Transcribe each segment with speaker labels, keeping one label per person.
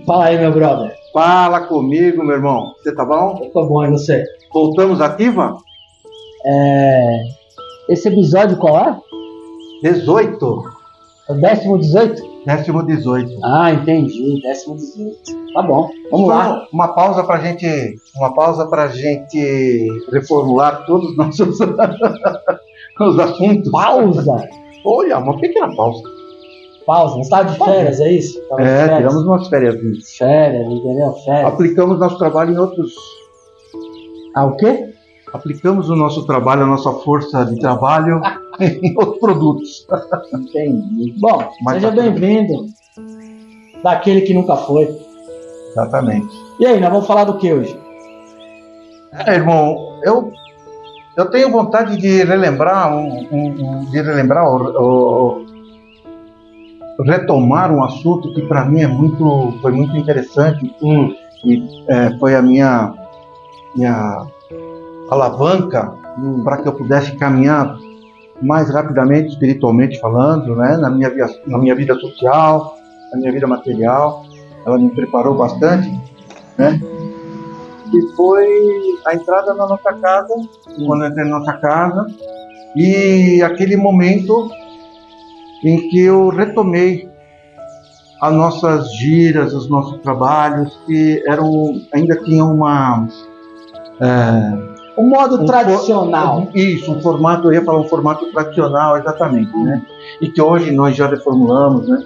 Speaker 1: Fala aí, meu brother.
Speaker 2: Fala comigo, meu irmão. Você tá bom?
Speaker 1: Eu tô bom, e você?
Speaker 2: Voltamos ativa?
Speaker 1: Esse episódio qual é?
Speaker 2: 18.
Speaker 1: É o 18?
Speaker 2: 18.
Speaker 1: Ah, entendi. 18. Tá bom, vamos lá.
Speaker 2: Uma pausa pra gente reformular todos os nossos os assuntos.
Speaker 1: Pausa?
Speaker 2: Olha, uma pequena pausa.
Speaker 1: Pausa, você tá de férias, é isso? Tava de férias.
Speaker 2: Tiramos umas férias.
Speaker 1: Férias, entendeu? Férias.
Speaker 2: Aplicamos nosso trabalho em outros...
Speaker 1: Ah, o quê?
Speaker 2: Aplicamos o nosso trabalho, a nossa força de trabalho em outros produtos.
Speaker 1: Entendi. Bom,
Speaker 2: Mas
Speaker 1: seja
Speaker 2: tá tudo
Speaker 1: bem-vindo. Daquele que nunca foi.
Speaker 2: Exatamente.
Speaker 1: E aí, nós vamos falar do que hoje?
Speaker 2: Irmão, eu tenho vontade de relembrar, retomar um assunto que para mim foi muito interessante e foi a minha alavanca para que eu pudesse caminhar mais rapidamente, espiritualmente falando, né, na minha vida social, na minha vida material. Ela me preparou bastante, né? E foi a entrada na nossa casa, quando eu entrei na nossa casa, e aquele momento em que eu retomei as nossas giras, os nossos trabalhos, que ainda tinham
Speaker 1: O modo tradicional.
Speaker 2: Um formato, eu ia falar um formato tradicional, exatamente, né? E que hoje nós já reformulamos, né?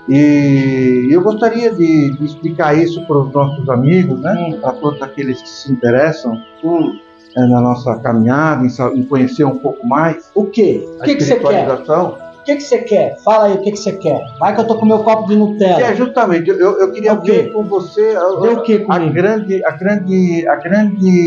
Speaker 2: E eu gostaria de explicar isso para os nossos amigos, né? Para todos aqueles que se interessam na nossa caminhada, em conhecer um pouco mais.
Speaker 1: O quê? O que você quer? O que você quer? Fala aí o que você quer. Vai que eu tô com meu copo de Nutella.
Speaker 2: Justamente, eu queria ver com você
Speaker 1: o quê
Speaker 2: a grande...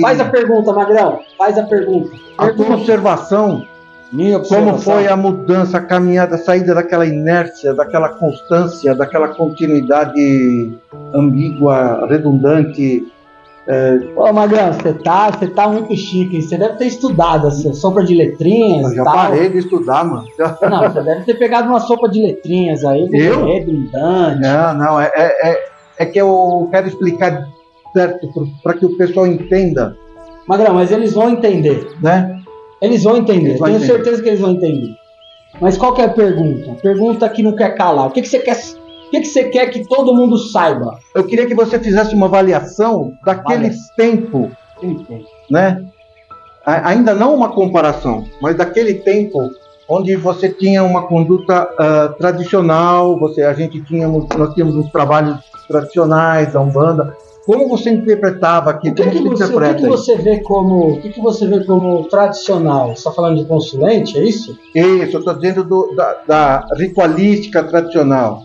Speaker 1: Faz a pergunta, Magrão. Faz a pergunta.
Speaker 2: A tua observação.
Speaker 1: Minha observação.
Speaker 2: Como foi a mudança, a caminhada, a saída daquela inércia, daquela constância, daquela continuidade ambígua, redundante.
Speaker 1: Ô, Magrão, você tá muito chique. Você deve ter estudado essa sopa de letrinhas.
Speaker 2: Eu já parei de estudar, mano.
Speaker 1: Não, você deve ter pegado uma sopa de letrinhas aí. Redundante.
Speaker 2: Não. É que eu quero explicar certo para que o pessoal entenda.
Speaker 1: Magrão, mas eles vão entender,
Speaker 2: né?
Speaker 1: Eles vão entender, tenho certeza que eles vão entender. Mas qual que é a pergunta? Pergunta que não quer calar. O que você quer? O que você quer que todo mundo saiba?
Speaker 2: Eu queria que você fizesse uma avaliação daquele tempo, né? Ainda não uma comparação, mas daquele tempo onde você tinha uma conduta tradicional, nós tínhamos uns trabalhos tradicionais da Umbanda. Como você interpretava aquilo?
Speaker 1: O que você vê como tradicional? Você está falando de consulente, é isso?
Speaker 2: Isso, eu estou dizendo da ritualística tradicional.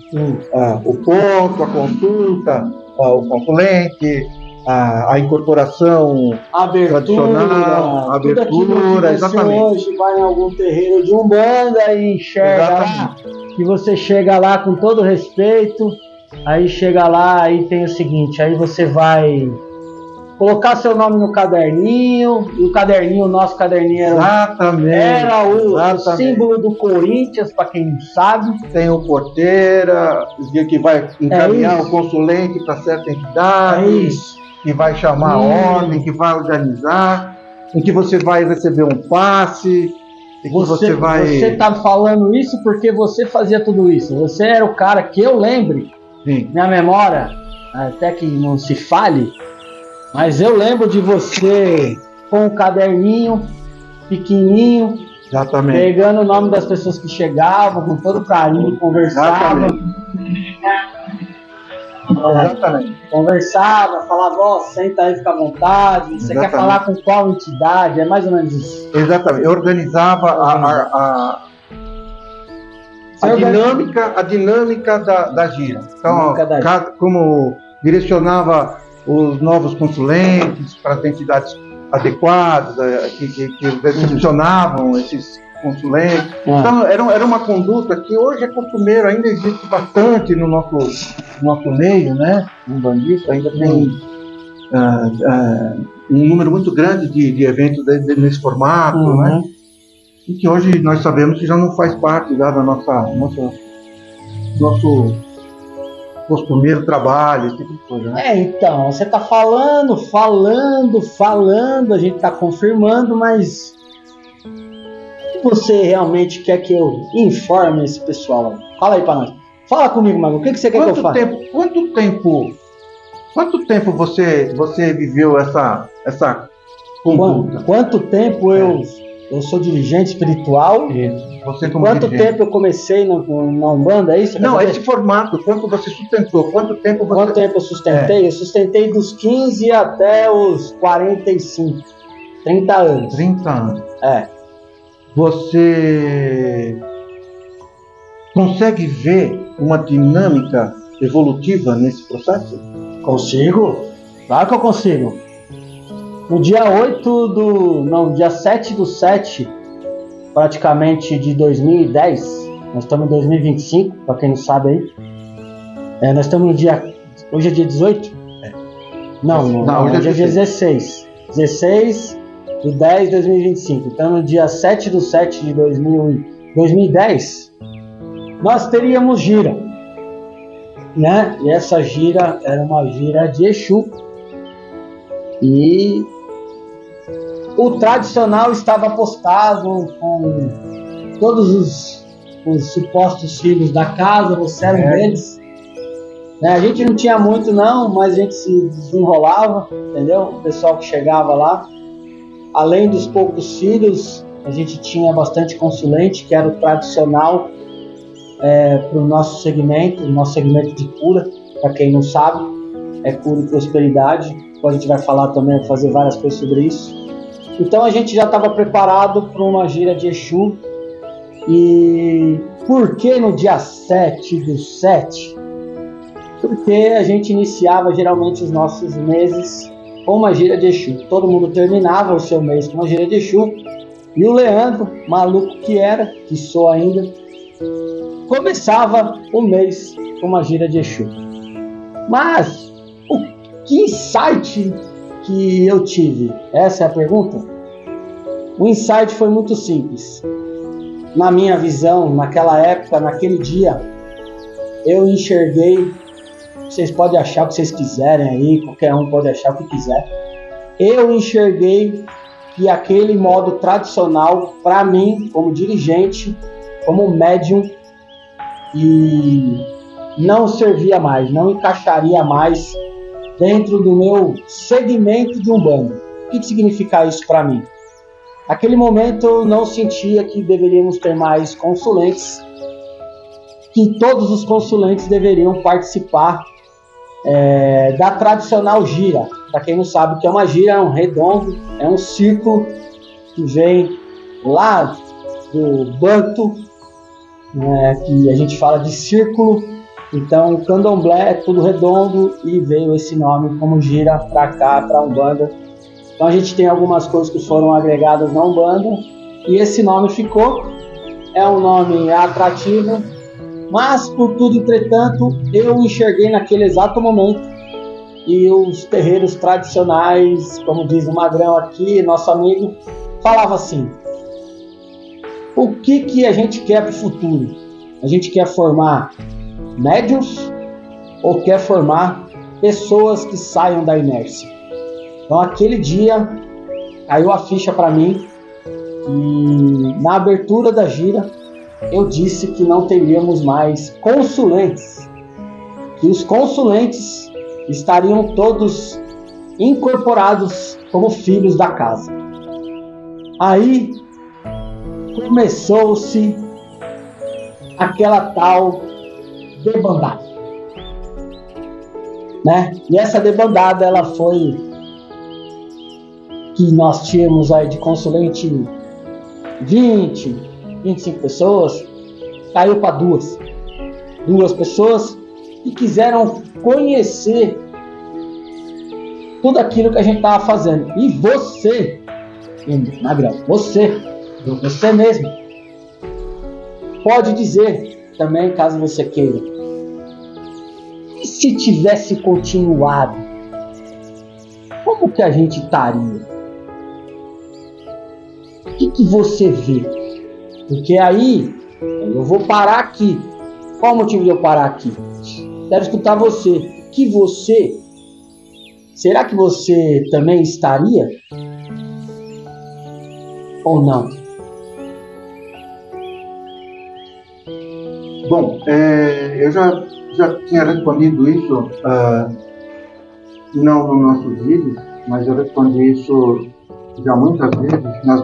Speaker 2: O ponto, a consulta, o consulente, a incorporação tradicional, a abertura, exatamente.
Speaker 1: Hoje vai em algum terreiro de Umbanda e enxerga lá, que você chega lá com todo respeito. Aí chega lá, aí tem o seguinte, aí você vai colocar seu nome no caderninho, e o nosso caderninho era o símbolo do Corinthians, para quem não sabe.
Speaker 2: Tem o porteira, que vai encaminhar o consulente para certa entidade, que vai chamar a ordem, que vai organizar, em que você vai receber um passe. Você
Speaker 1: está falando isso porque você fazia tudo isso. Você era o cara que eu lembre.
Speaker 2: Sim.
Speaker 1: Minha memória, até que não se fale, mas eu lembro de você com um caderninho pequenininho,
Speaker 2: exatamente,
Speaker 1: pegando o nome das pessoas que chegavam, com todo carinho, conversava.
Speaker 2: Exatamente.
Speaker 1: Conversava, falava, senta aí, fica à vontade. Você quer falar com qual entidade? É mais ou menos isso.
Speaker 2: Exatamente. Eu organizava a dinâmica da gira. Então, como direcionava os novos consulentes para as entidades adequadas, que recepcionavam esses consulentes. Então, era uma conduta que hoje é costumeiro, ainda existe bastante no nosso meio, né? Um bandista ainda tem um número muito grande de eventos nesse formato, né? E que hoje nós sabemos que já não faz parte já da nosso costumeiro trabalho, esse tipo de coisa, né?
Speaker 1: Então, você tá falando, a gente tá confirmando, mas você realmente quer que eu informe esse pessoal? Fala aí pra nós. Fala comigo, Mago. O que você quer que eu faça?
Speaker 2: Quanto tempo você viveu essa conduta?
Speaker 1: Quanto tempo eu sou dirigente espiritual?
Speaker 2: Você como
Speaker 1: Quanto
Speaker 2: dirigente?
Speaker 1: tempo eu comecei na Umbanda, é isso?
Speaker 2: Não, esse formato, quanto você sustentou? Quanto tempo
Speaker 1: eu sustentei? Eu sustentei dos 15 até os 45. 30 anos.
Speaker 2: 30 anos.
Speaker 1: É.
Speaker 2: Você consegue ver uma dinâmica evolutiva nesse processo?
Speaker 1: Consigo? Claro que eu consigo. No dia 7/7, praticamente de 2010, nós estamos em 2025, para quem não sabe aí. Nós estamos no dia... Hoje é dia 18? Não, hoje é dia 16. 16 de 10 de 2025. Então, no dia 7/7 de 2010, nós teríamos gira, né? E essa gira era uma gira de Exu. E o tradicional estava postado com todos os supostos filhos da casa, você era um deles. A gente não tinha muito não, mas a gente se desenrolava, entendeu? O pessoal que chegava lá. Além dos poucos filhos, a gente tinha bastante consulente, que era o tradicional para o nosso segmento de cura, para quem não sabe, é cura e prosperidade. Depois a gente vai falar também, fazer várias coisas sobre isso. Então a gente já estava preparado para uma gira de Exu. E por que no dia 7/7? Porque a gente iniciava geralmente os nossos meses com uma gira de Exu. Todo mundo terminava o seu mês com uma gira de Exu. E o Leandro, maluco que sou ainda, começava o mês com uma gira de Exu. Mas que insight que eu tive? Essa é a pergunta? O insight foi muito simples. Na minha visão, naquela época, naquele dia, eu enxerguei, vocês podem achar o que vocês quiserem aí, qualquer um pode achar o que quiser. Eu enxerguei que aquele modo tradicional, para mim, como dirigente, como médium, e não servia mais, não encaixaria mais dentro do meu segmento de Umbanda. O que significa isso para mim? Naquele momento eu não sentia que deveríamos ter mais consulentes, que todos os consulentes deveriam participar da tradicional gira. Para quem não sabe o que é uma gira, é um redondo, é um círculo que vem lá do Banto, que a gente fala de círculo. Então o candomblé é tudo redondo e veio esse nome como gira para cá, para Umbanda. Então a gente tem algumas coisas que foram agregadas na Umbanda e esse nome ficou. É um nome atrativo, mas por tudo entretanto eu enxerguei naquele exato momento e os terreiros tradicionais, como diz o Magrão aqui, nosso amigo, falava assim: o que a gente quer para o futuro? A gente quer formar médiuns ou quer formar pessoas que saiam da inércia? Então aquele dia caiu a ficha para mim e na abertura da gira eu disse que não teríamos mais consulentes, que os consulentes estariam todos incorporados como filhos da casa. Aí começou-se aquela tal debandada, né? E essa debandada ela foi que nós tínhamos aí de consulente 20, 25 pessoas, caiu para duas pessoas que quiseram conhecer tudo aquilo que a gente estava fazendo. E você, Magrão, você mesmo, pode dizer também, caso você queira, e se tivesse continuado, como que a gente estaria? O que você vê? Porque aí eu vou parar aqui. Qual o motivo de eu parar aqui? quero escutar você. Que você, será que você também estaria? Ou não?
Speaker 2: Bom, eu já tinha respondido isso, não nos nossos vídeos, mas eu respondi isso já muitas vezes nos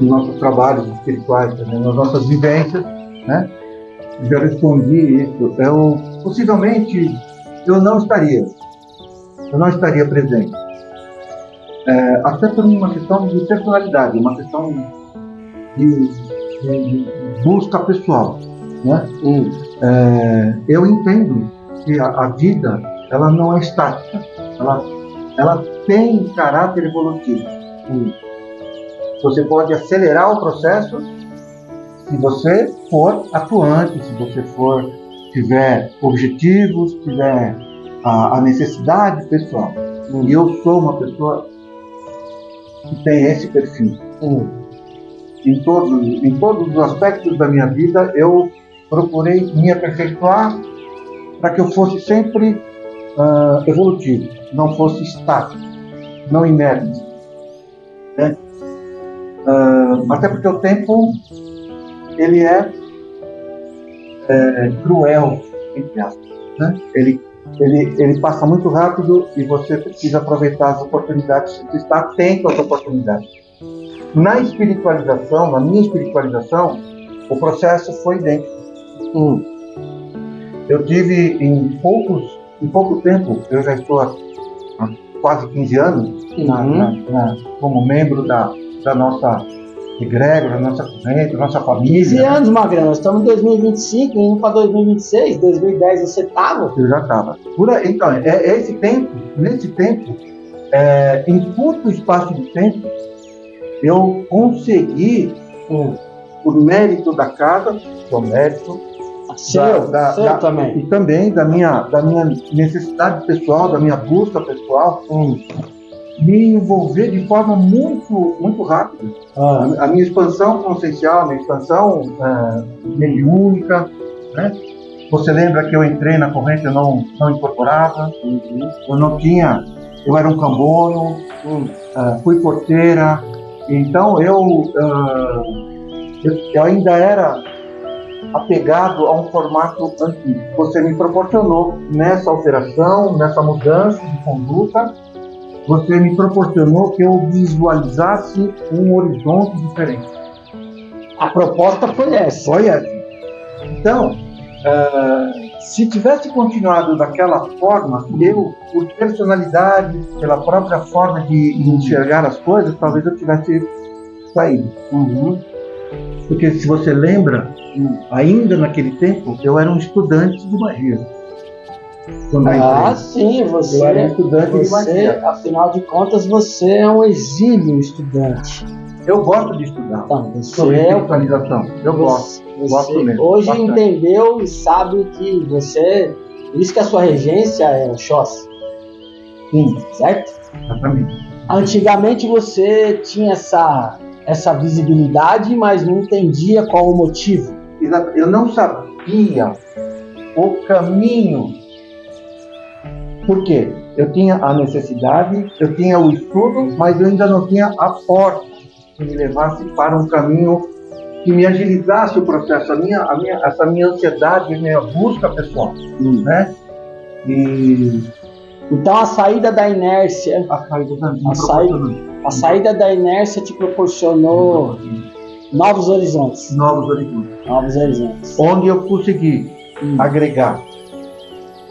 Speaker 2: nossos trabalhos espirituais, também, nas nossas vivências, né? Já respondi isso. Possivelmente eu não estaria presente, até por uma questão de personalidade, uma questão de busca pessoal, né? Eu entendo que a vida ela não é estática, ela tem caráter evolutivo. Você pode acelerar o processo se você for atuante, se você tiver objetivos, tiver a necessidade pessoal. E eu sou uma pessoa que tem esse perfil. Em todos os aspectos da minha vida, eu procurei me aperfeiçoar para que eu fosse sempre evolutivo, não fosse estático, não inerte, né? Até porque o tempo ele é cruel, entre aspas, né? Ele passa muito rápido e você precisa aproveitar as oportunidades, você está atento às oportunidades. Na minha espiritualização, o processo foi idêntico. Eu tive em pouco tempo, eu já estou há quase 15 anos como membro da nossa egrégora, da nossa corrente, da nossa família.
Speaker 1: 15 anos, Magrão, nós estamos em 2025, indo para 2026, 2010 você estava?
Speaker 2: Eu já estava. Então, nesse tempo, em curto espaço de tempo, eu consegui, por mérito da casa, que é o mérito
Speaker 1: seu também.
Speaker 2: E também da minha necessidade pessoal, da minha busca pessoal, me envolver de forma muito, muito rápida. A minha expansão consciencial, a minha expansão mediúnica, né? Você lembra que eu entrei na corrente, eu não incorporava, eu não tinha, eu era um cambono, fui porteira, então eu ainda era apegado a um formato antigo. Você me proporcionou nessa alteração, nessa mudança de conduta, você me proporcionou que eu visualizasse um horizonte diferente.
Speaker 1: A proposta foi essa.
Speaker 2: Foi essa. Então, se tivesse continuado daquela forma, eu, por personalidade, pela própria forma de enxergar as coisas, talvez eu tivesse saído. Porque se você lembra, ainda naquele tempo, eu era um estudante de magia.
Speaker 1: Sim, você
Speaker 2: era um estudante de magia.
Speaker 1: Afinal de contas, você é um exímio estudante.
Speaker 2: Eu gosto de estudar.
Speaker 1: Sobre
Speaker 2: espiritualização. Eu gosto mesmo.
Speaker 1: Hoje bastante. Entendeu e sabe que você... Por isso que a sua regência é o Xós.
Speaker 2: Sim.
Speaker 1: Certo?
Speaker 2: Exatamente.
Speaker 1: Antigamente você tinha essa visibilidade, mas não entendia qual o motivo.
Speaker 2: Exato. Eu não sabia o caminho. Por quê? Eu tinha a necessidade, eu tinha o estudo, mas eu ainda não tinha a porta que me levasse para um caminho que me agilizasse o processo, essa minha ansiedade, minha busca pessoal, né?
Speaker 1: Então a saída da inércia, a saída da inércia te proporcionou novos horizontes.
Speaker 2: Onde eu consegui agregar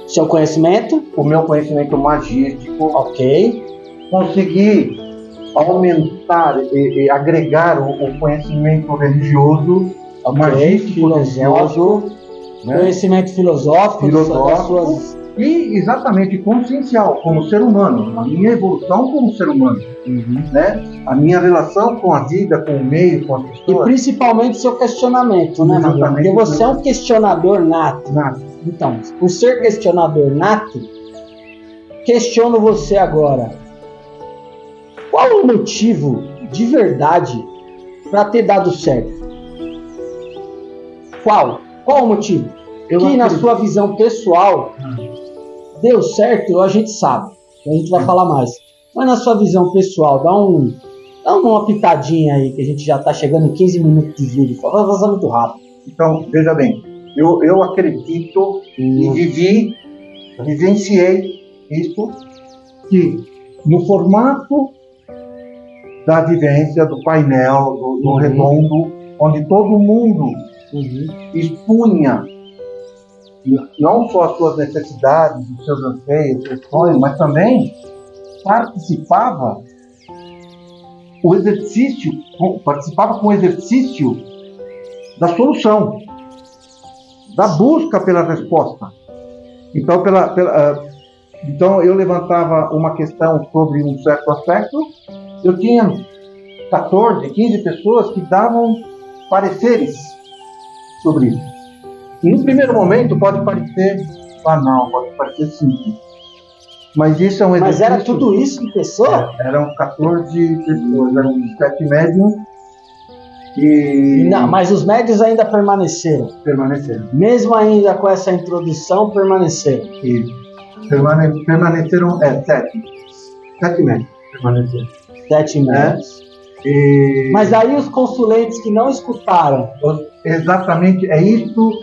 Speaker 1: seu conhecimento,
Speaker 2: o meu conhecimento magístico,
Speaker 1: ok,
Speaker 2: consegui aumentar e agregar o conhecimento religioso, magístico, religioso,
Speaker 1: né? Conhecimento filosófico. Das suas...
Speaker 2: E exatamente consciencial, como ser humano, a minha evolução como ser humano, né? A minha relação com a vida, com o meio, com as pessoas.
Speaker 1: E principalmente seu questionamento, né, Magrão? Porque você é um questionador nato. Então, por ser questionador nato, questiono você agora. Qual o motivo de verdade para ter dado certo? Qual o motivo? que na sua visão pessoal deu certo, a gente sabe. A gente vai falar mais. Mas na sua visão pessoal, dá uma pitadinha aí, que a gente já está chegando em 15 minutos de vídeo. Vai vazar muito rápido.
Speaker 2: Então, veja bem, eu acredito e vivenciei isso, que no formato da vivência, do painel, do redondo, onde todo mundo expunha não só as suas necessidades, os seus anseios, os seus sonhos, mas também participava com o exercício da solução, da busca pela resposta. Então, então eu levantava uma questão sobre um certo aspecto, eu tinha 14, 15 pessoas que davam pareceres sobre isso. E no primeiro momento pode parecer banal, pode parecer simples. Mas isso é um exercício...
Speaker 1: Mas era tudo isso em pessoa?
Speaker 2: Eram 14 pessoas, eram 7 médiums. E...
Speaker 1: Não, mas os médios ainda permaneceram.
Speaker 2: Permaneceram.
Speaker 1: Mesmo ainda com essa introdução, permaneceram.
Speaker 2: Isso. Permaneceram 7. 7 médiums permaneceram.
Speaker 1: 7 médios. Mas aí os consulentes que não escutaram.
Speaker 2: Exatamente, é isso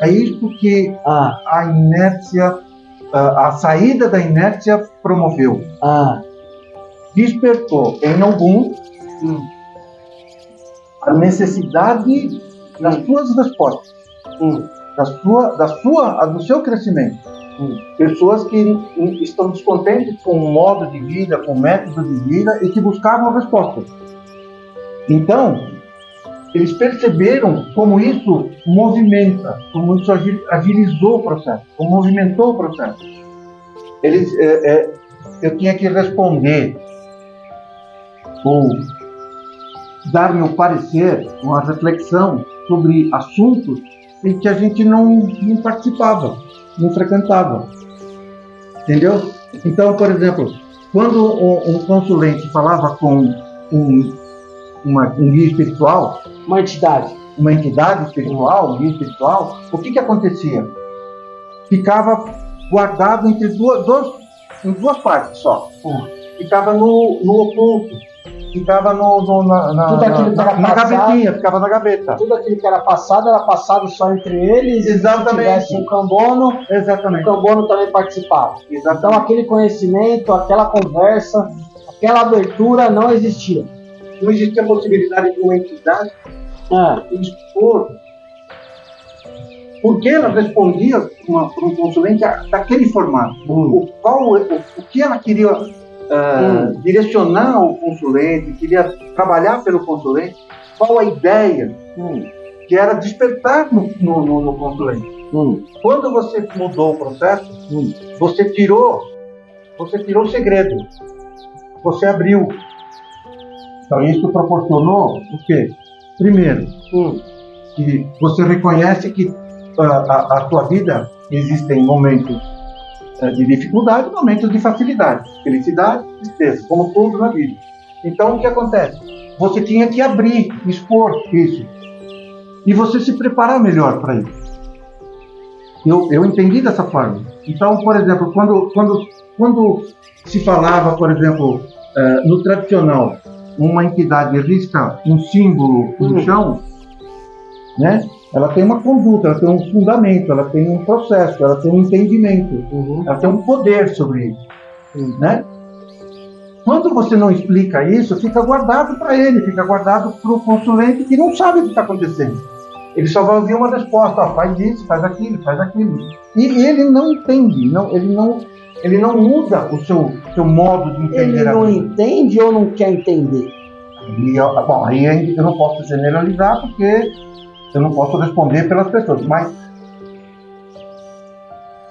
Speaker 2: que a inércia, a saída da inércia promoveu. Despertou em algum a necessidade das suas respostas, do seu crescimento. Pessoas que estão descontentes com o modo de vida, com o método de vida e que buscavam respostas. Então, eles perceberam como isso movimenta, como isso agilizou o processo, como movimentou o processo. Eu tinha que responder ou dar meu parecer, uma reflexão sobre assuntos em que a gente não participava, não frequentava. Entendeu? Então, por exemplo, quando um consulente falava com um guia espiritual, uma entidade espiritual, um guia espiritual, o que acontecia? Ficava guardado entre em duas partes só. Ficava no oculto, ficava na gavetinha, ficava na gaveta.
Speaker 1: Tudo aquilo que era passado só entre eles.
Speaker 2: Exatamente.
Speaker 1: Se tivesse um cambono,
Speaker 2: exatamente,
Speaker 1: o cambono também participava.
Speaker 2: Exatamente.
Speaker 1: Então aquele conhecimento, aquela conversa, aquela abertura não existia.
Speaker 2: Não existia a possibilidade de uma entidade expor. Porque ela respondia para um consulente daquele formato. O que ela queria direcionar o consulente, queria trabalhar pelo consulente, qual a ideia que era despertar no consulente. Quando você mudou o processo, você tirou o segredo, você abriu. Então isso proporcionou o quê? Primeiro, que você reconhece que a tua vida existem momentos de dificuldade, momentos de facilidade, felicidade, tristeza, como tudo na vida. Então o que acontece? Você tinha que abrir, expor isso, e você se preparar melhor para isso. Eu entendi dessa forma. Então, por exemplo, quando se falava, por exemplo, no tradicional, uma entidade risca um símbolo no chão, né? Ela tem uma conduta, ela tem um fundamento, ela tem um processo, ela tem um entendimento, ela tem um poder sobre isso, né? Quando você não explica isso, fica guardado para ele, fica guardado para o consulente que não sabe o que está acontecendo. Ele só vai ouvir uma resposta, faz isso, faz aquilo, faz aquilo. E ele não entende, ele não muda o seu modo de entender.
Speaker 1: Ele não entende ou não quer entender?
Speaker 2: Aí eu não posso generalizar, porque eu não posso responder pelas pessoas, mas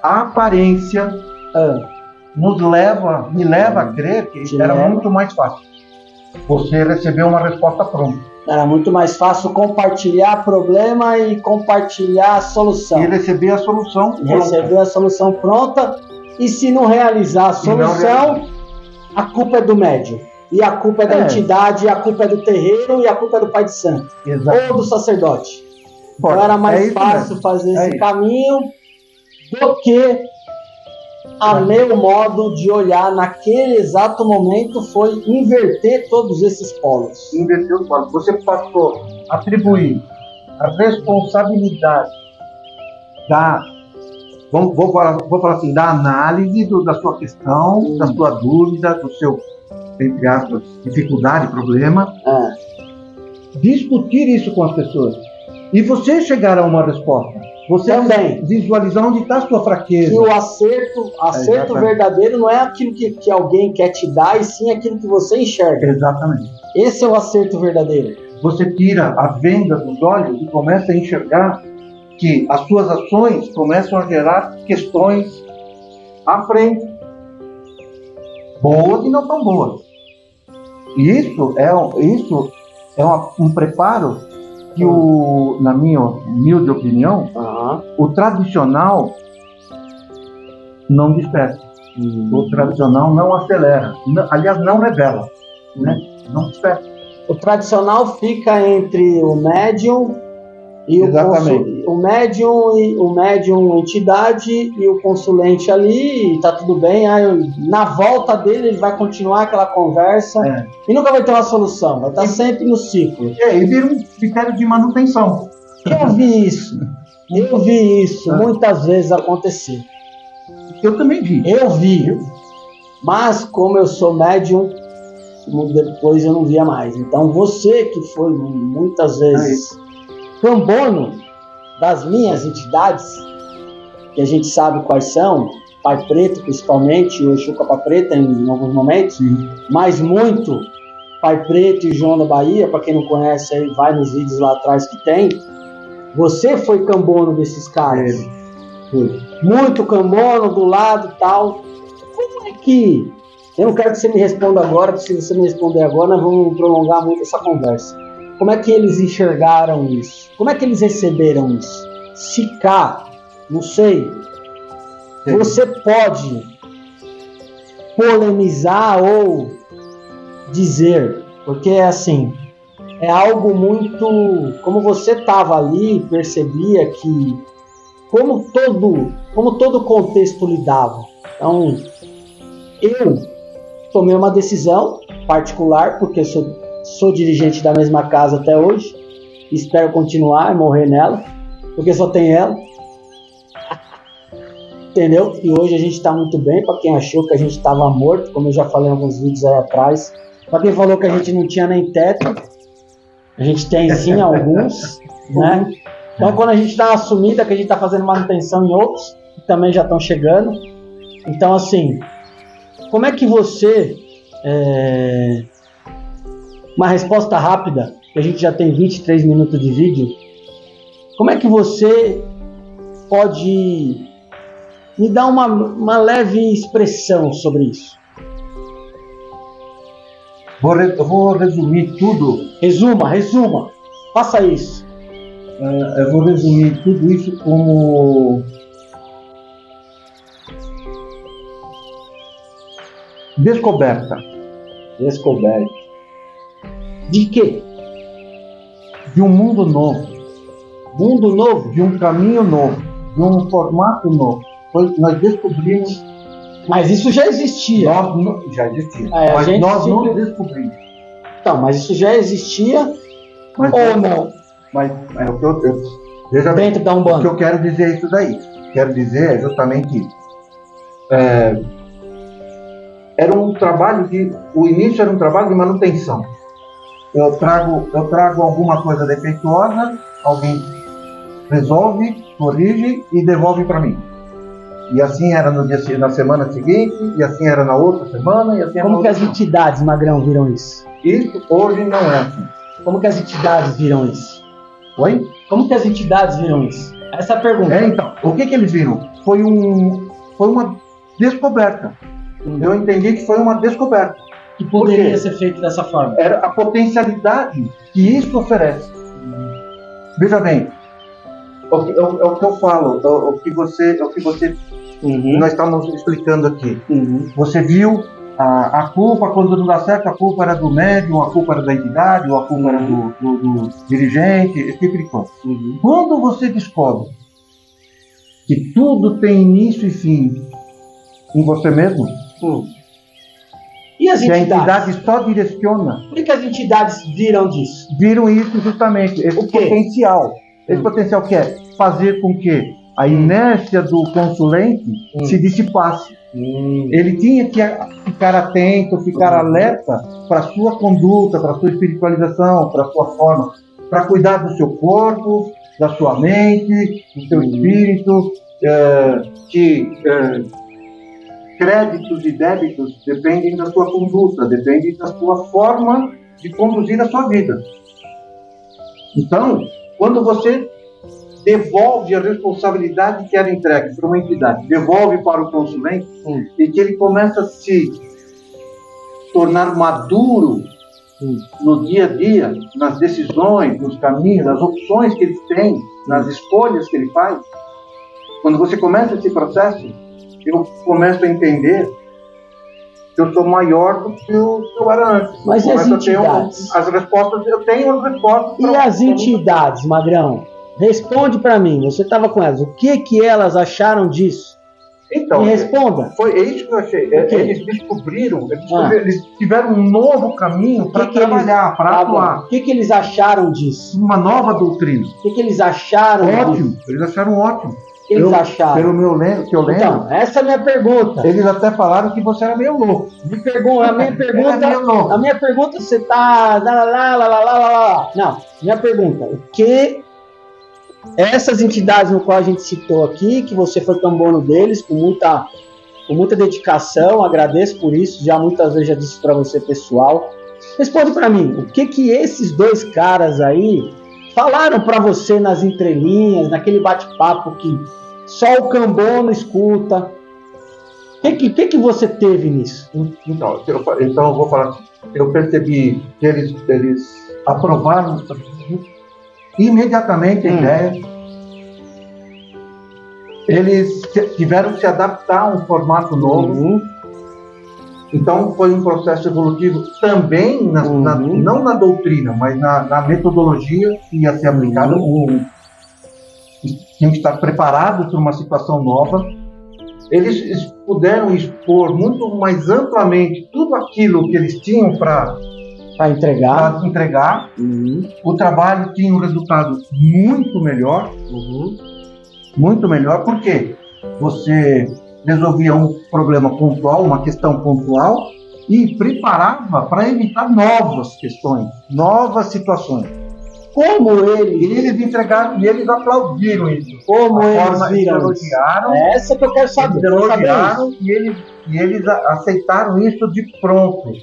Speaker 2: a aparência me leva a crer que era muito mais fácil você receber uma resposta pronta.
Speaker 1: Era muito mais fácil compartilhar problema e compartilhar a solução.
Speaker 2: E receber a solução pronta.
Speaker 1: Receber a solução pronta, e se não realizar a solução, a culpa é do médium. E a culpa é da entidade, e a culpa é do terreiro, e a culpa é do pai de santo.
Speaker 2: Exato.
Speaker 1: Ou do sacerdote. Então era mais fácil fazer esse caminho do que a meu modo de olhar naquele exato momento foi inverter todos esses polos.
Speaker 2: Inverter os polos. Você passou a atribuir a responsabilidade vou falar assim, da análise da sua questão, da sua dúvida, do seu, entre aspas, dificuldade, problema, discutir isso com as pessoas. E você chegar a uma resposta. Você também visualizar onde está a sua fraqueza.
Speaker 1: E o acerto verdadeiro não é aquilo que alguém quer te dar, e sim aquilo que você enxerga.
Speaker 2: Exatamente.
Speaker 1: Esse é o acerto verdadeiro.
Speaker 2: Você tira a venda dos olhos e começa a enxergar que as suas ações começam a gerar questões à frente, boas e não tão boas. E isso é um preparo que, na minha humilde opinião, o tradicional não desperta. O tradicional não acelera. Aliás, não revela. Né? Não desperta.
Speaker 1: O tradicional fica entre o médium e o médium entidade e o consulente ali, e tá tudo bem. Na volta dele ele vai continuar aquela conversa e nunca vai ter uma solução, vai estar sempre no ciclo.
Speaker 2: E vira um critério de manutenção.
Speaker 1: Eu vi isso muitas vezes acontecer.
Speaker 2: Eu também vi.
Speaker 1: Eu vi, mas como eu sou médium, depois eu não via mais. Então você que foi muitas vezes cambono das minhas entidades, que a gente sabe quais são, Pai Preto principalmente, o Exu Capa Preta em alguns momentos, mas muito Pai Preto e João da Bahia, para quem não conhece aí, vai nos vídeos lá atrás que tem. Você foi cambono desses caras. Muito cambono do lado e tal. Como é que... Eu não quero que você me responda agora, porque se você me responder agora, nós vamos prolongar muito essa conversa. Como é que eles enxergaram isso? Como é que eles receberam isso? Se cá, não sei, você pode polemizar ou dizer, porque assim, é algo muito... Como você estava ali, percebia que como todo contexto lidava. Então, eu tomei uma decisão particular, porque sou dirigente da mesma casa até hoje, espero continuar e morrer nela, porque só tem ela. Entendeu? E hoje a gente está muito bem, para quem achou que a gente estava morto, como eu já falei em alguns vídeos aí atrás. Para quem falou que a gente não tinha nem teto, a gente tem sim alguns, né? Então quando a gente dá uma sumida, que a gente está fazendo manutenção em outros, que também já estão chegando. Então assim, como é que você... Uma resposta rápida, que a gente já tem 23 minutos de vídeo. Como é que você pode me dar uma leve expressão sobre isso?
Speaker 2: Eu vou resumir tudo.
Speaker 1: Resuma. Faça isso.
Speaker 2: Eu vou resumir tudo isso como descoberta.
Speaker 1: De quê?
Speaker 2: De um mundo novo.
Speaker 1: Mundo novo?
Speaker 2: De um caminho novo. De um formato novo. Nós descobrimos...
Speaker 1: Mas isso já existia.
Speaker 2: Já existia.
Speaker 1: Mas
Speaker 2: nós não descobrimos.
Speaker 1: Então, mas isso já existia ou não?
Speaker 2: Mas veja bem,
Speaker 1: dentro da Umbanda.
Speaker 2: O que eu quero dizer é isso daí. Quero dizer justamente isso. Era um trabalho o início era um trabalho de manutenção. Eu trago alguma coisa defeituosa, alguém resolve, corrige e devolve para mim. E assim era na semana seguinte, e assim era na outra semana, e assim...
Speaker 1: Como que as entidades, Magrão, viram isso?
Speaker 2: Isso hoje não é assim.
Speaker 1: Como que as entidades viram isso?
Speaker 2: Oi?
Speaker 1: Como que as entidades viram isso? Essa é a pergunta.
Speaker 2: Então, o que eles viram? Foi uma descoberta. Eu entendi que foi uma descoberta.
Speaker 1: Que poderia ser feito dessa forma.
Speaker 2: Era a potencialidade que isso oferece. Veja bem, o que eu falo, o que você nós estamos explicando aqui. Você viu a culpa, quando não dá certo, a culpa era do médium, a culpa era da entidade, ou a culpa era do dirigente, esse tipo de coisa. Quando você descobre que tudo tem início e fim em você mesmo.
Speaker 1: E as
Speaker 2: Que a
Speaker 1: entidades?
Speaker 2: entidade só direciona.
Speaker 1: Por que as entidades viram disso?
Speaker 2: Viram isso justamente, esse
Speaker 1: O quê?
Speaker 2: potencial. Esse potencial que é fazer com que a inércia do consulente se dissipasse. Ele tinha que ficar atento, ficar alerta para a sua conduta, para a sua espiritualização, para a sua forma, para cuidar do seu corpo, da sua mente, do seu espírito, créditos e débitos dependem da sua conduta, dependem da sua forma de conduzir a sua vida. Então, quando você devolve a responsabilidade que era entregue para uma entidade, devolve para o consulente, e que ele começa a se tornar maduro no dia a dia, nas decisões, nos caminhos, nas opções que ele tem, nas escolhas que ele faz. Quando você começa esse processo, eu começo a entender que eu sou maior do que eu era antes.
Speaker 1: Mas e as entidades?
Speaker 2: Eu tenho as respostas.
Speaker 1: E as entidades, Magrão? Responde para mim, você estava com elas. O que elas acharam disso?
Speaker 2: Então,
Speaker 1: me responda.
Speaker 2: Foi isso que eu achei. Eles descobriram, eles tiveram um novo caminho para trabalhar, para atuar.
Speaker 1: O que eles acharam disso?
Speaker 2: Uma nova doutrina.
Speaker 1: O que eles acharam
Speaker 2: ótimo.
Speaker 1: disso?
Speaker 2: Eles acharam ótimo.
Speaker 1: O que eles acharam?
Speaker 2: Pelo que eu lembro.
Speaker 1: Então, essa é a minha pergunta.
Speaker 2: Eles até falaram que você era meio louco.
Speaker 1: A minha pergunta, você tá... Não, minha pergunta. O que essas entidades no qual a gente citou aqui, que você foi cambono deles com muita dedicação, agradeço por isso, já muitas vezes já disse para você pessoal. Responde para mim, o que esses dois caras aí falaram para você nas entrelinhas, naquele bate-papo que só o cambono escuta? O que você teve nisso?
Speaker 2: Então eu vou falar assim, eu percebi que eles aprovaram imediatamente a ideia. Eles tiveram que se adaptar a um formato novo. Então foi um processo evolutivo também, não na doutrina, mas na metodologia que ia ser aplicada. Tinha que estar preparado para uma situação nova. Eles puderam expor muito mais amplamente tudo aquilo que eles tinham para entregar. O trabalho tinha um resultado muito melhor. Muito melhor, porque você resolvia um problema pontual, uma questão pontual, e preparava para evitar novas questões, novas situações.
Speaker 1: Como
Speaker 2: eles entregaram e eles aplaudiram isso.
Speaker 1: Como eles viram?
Speaker 2: Elogiaram.
Speaker 1: Essa que eu quero saber.
Speaker 2: Eles elogiaram e eles aceitaram isso de pronto.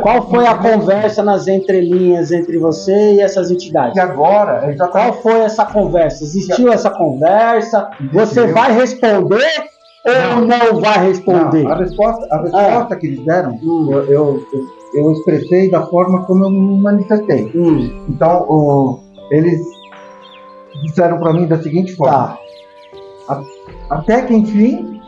Speaker 1: Qual foi a conversa nas entrelinhas entre você e essas entidades?
Speaker 2: E agora,
Speaker 1: qual foi essa conversa? Existiu essa conversa? Você vai responder ou não vai responder?
Speaker 2: Não, a resposta que eles deram, eu expressei da forma como eu me manifestei. Então, eles disseram para mim da seguinte forma: até que enfim.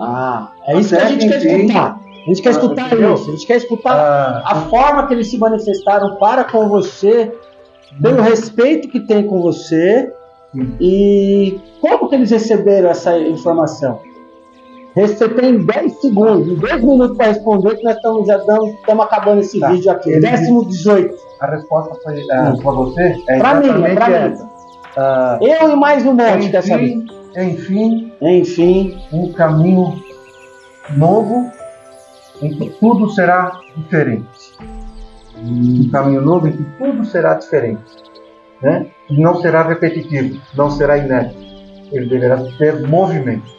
Speaker 1: É isso que a gente quer escutar. A gente quer escutar isso, a gente quer escutar a forma que eles se manifestaram para com você, pelo respeito que tem com você, e como que eles receberam essa informação. Você tem 10 segundos, 2 minutos para responder, que nós estamos acabando esse vídeo aqui. 18.
Speaker 2: A resposta foi para você?
Speaker 1: Para mim. Eu e mais um monte dessa vez.
Speaker 2: Enfim, um caminho novo em que tudo será diferente. Um caminho novo em que tudo será diferente. Né? Não será repetitivo, não será inerte. Ele deverá ter movimento.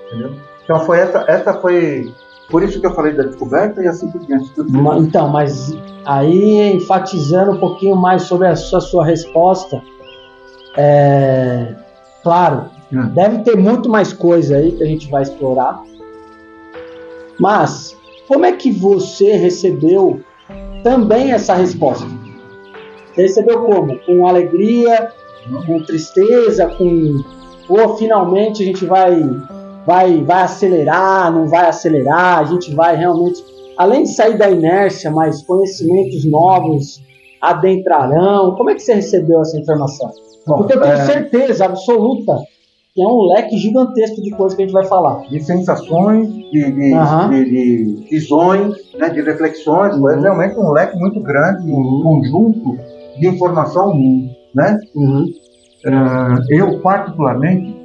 Speaker 2: Entendeu? Então essa foi por isso que eu falei da descoberta e assim por diante.
Speaker 1: Então, mas aí enfatizando um pouquinho mais sobre a sua resposta, claro, deve ter muito mais coisa aí que a gente vai explorar, mas como é que você recebeu também essa resposta? Você recebeu como? Com alegria, com tristeza, ou finalmente a gente vai acelerar, não vai acelerar, a gente vai realmente, além de sair da inércia, mas conhecimentos novos adentrarão. Como é que você recebeu essa informação? Porque eu tenho certeza absoluta tem um leque gigantesco de coisas que a gente vai falar.
Speaker 2: De sensações, de visões, né, de reflexões, é realmente um leque muito grande, um conjunto de informação, né? Eu, particularmente,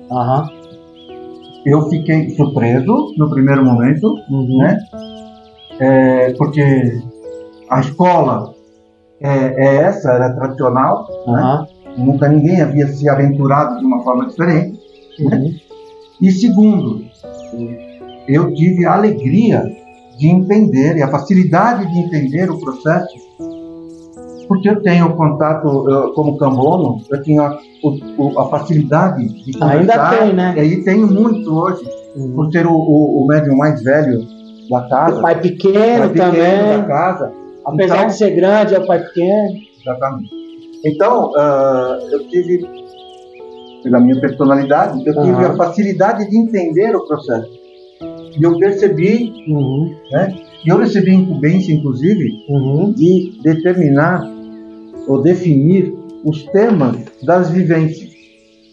Speaker 2: eu fiquei surpreso no primeiro momento, né? Porque a escola essa, era tradicional, né? Nunca ninguém havia se aventurado de uma forma diferente, né? E segundo, eu tive a alegria de entender e a facilidade de entender o processo, porque eu tenho contato como cambono, eu tinha a facilidade de conversar.
Speaker 1: Ainda tem, né?
Speaker 2: E aí tenho muito hoje, por ser o médium mais velho da casa.
Speaker 1: O pai pequeno também.
Speaker 2: Da casa.
Speaker 1: Apesar
Speaker 2: então,
Speaker 1: de ser grande, é o pai pequeno.
Speaker 2: Exatamente. Então, eu tive, pela minha personalidade, eu tive a facilidade de entender o processo. E eu percebi, né? E eu recebi incumbência, inclusive, de determinar ou definir os temas das vivências.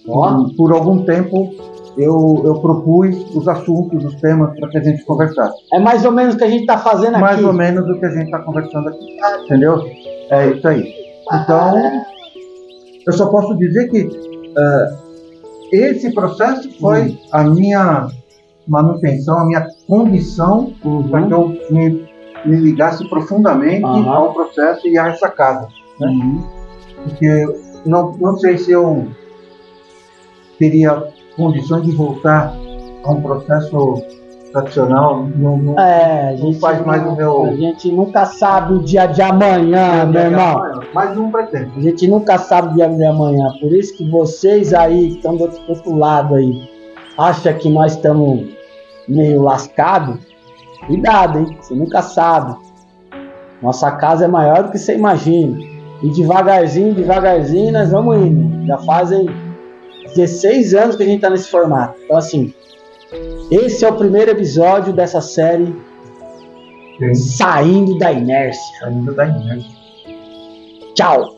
Speaker 2: Por algum tempo, eu propus os assuntos, os temas para que a gente conversasse.
Speaker 1: É mais ou menos o que a gente está fazendo aqui.
Speaker 2: Mais ou menos o que a gente está conversando aqui. Entendeu? É isso aí. Então, eu só posso dizer que esse processo foi a minha manutenção, a minha condição para que eu me ligasse profundamente ao processo e a essa casa. Né? Porque não sei se eu teria condições de voltar a um processo tradicional.
Speaker 1: A gente
Speaker 2: faz mais o meu...
Speaker 1: A gente nunca sabe o dia de amanhã, meu irmão.
Speaker 2: Mas não pretende.
Speaker 1: A gente nunca sabe o dia de amanhã. Por isso que vocês aí, que estão do outro lado aí, acham que nós estamos meio lascados. Cuidado, hein? Você nunca sabe. Nossa casa é maior do que você imagina. E devagarzinho, nós vamos indo. Já fazem 16 anos que a gente está nesse formato. Então, assim, esse é o primeiro episódio dessa série Saindo da Inércia.
Speaker 2: Saindo da Inércia.
Speaker 1: Tchau!